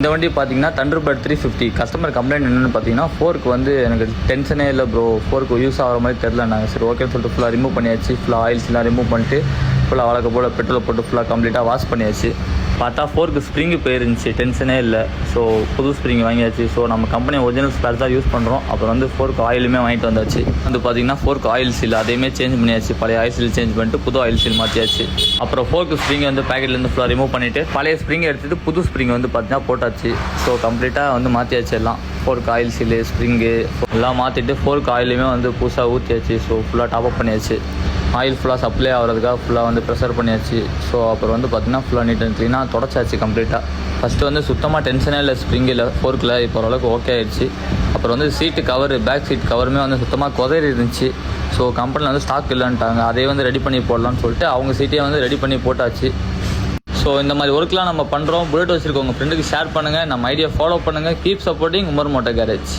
இந்த வண்டி பார்த்தீங்கன்னா தண்டர்பர்ட் 350. கஸ்டமர் கம்ப்ளைண்ட் என்னென்னு பார்த்தீங்கன்னா ஃபோர்க்கு வந்து எனக்கு டென்ஷனே இல்லை ப்ரோ, ஃபோர்க்கு யூஸ் ஆகிற மாதிரி தெரில. நாங்கள் சரி ஓகேன்னு சொல்லிட்டு ஃபுல்லாக ரிமூவ் பண்ணியாச்சு. ஃபுல்லாக ஆயில்ஸ்லாம் ரிமூவ் பண்ணிட்டு ஃபுல்லாக வழக்க போல் பெட்ரோல் போட்டு ஃபுல்லாக கம்ப்ளீட்டாக வாஷ் பண்ணியாச்சு. பார்த்தா ஃபோர்க்கு ஸ்ப்ரிங்கு போயிருந்துச்சு, டென்ஷனே இல்லை. ஸோ புது ஸ்ப்ரிங் வாங்கியாச்சு. ஸோ நம்ம கம்பெனி ஒரிஜினல் ஸ்பேர் தான் யூஸ் பண்ணுறோம். அப்புறம் வந்து ஃபோர்க்கு ஆயிலுமே வாங்கிட்டு வந்தாச்சு. வந்து பார்த்தீங்கன்னா ஃபோர்க்கு ஆயில் சீல் அதையுமே சேஞ்ச் பண்ணியாச்சு. பழைய ஆயில் சீல் சேஞ்ச் பண்ணிட்டு புது ஆயில் சீல் மாற்றியாச்சு. அப்புறம் ஃபோர்க்கு ஸ்ப்ரிங் வந்து பேக்கெட்லேருந்து ஃபுல்லாக ரிமூவ் பண்ணிவிட்டு பழைய ஸ்ப்ரிங் எடுத்துகிட்டு புது ஸ்ப்ரிங் வந்து பார்த்தீங்கன்னா போட்டாச்சு. ஸோ கம்ப்ளீட்டாக வந்து மாற்றியாச்சு எல்லாம். ஃபோர்க்கு ஆயில் சீலு ஸ்ப்ரிங்கு எல்லாம் மாற்றிட்டு ஃபோர்க்கு ஆயிலுமே வந்து புதுசாக ஊற்றியாச்சு. ஸோ ஃபுல்லாக டாப்அப் பண்ணியாச்சு. ஆயில் ஃபுல்லாக சப்ளை ஆகிறதுக்காக ஃபுல்லாக வந்து ப்ரெஷர் பண்ணியாச்சு. ஸோ அப்புறம் வந்து பார்த்திங்கன்னா ஃபுல்லாக நீட் அண்ட் க்ளீனாக தொடச்சாச்சு கம்ப்ளீட்டாக. ஃபஸ்ட்டு வந்து சுத்தமாக டென்ஷனே இல்லை ஸ்ப்ரிங்கில், ஃபோர்க்கில். இப்போ ஓரளவுக்கு ஓகே ஆகிடுச்சு. அப்புறம் வந்து சீட்டு கவர், பேக் சீட் கவருமே வந்து சுத்தமாக குதறி இருந்துச்சு. ஸோ கம்பெனியில் வந்து ஸ்டாக் இல்லைன்ட்டாங்க. அதே வந்து ரெடி பண்ணி போடலான்னு சொல்லிட்டு அவங்க சீட்டையே வந்து ரெடி பண்ணி போட்டாச்சு. ஸோ இந்த மாதிரி ஒர்க்லாம் நம்ம பண்ணுறோம். புல்லட் வச்சுருக்கோங்க ஃப்ரெண்டுக்கு ஷேர் பண்ணுங்கள். நம்ம ஐடியா ஃபாலோ பண்ணுங்கள். Keep supporting Umar moto garage.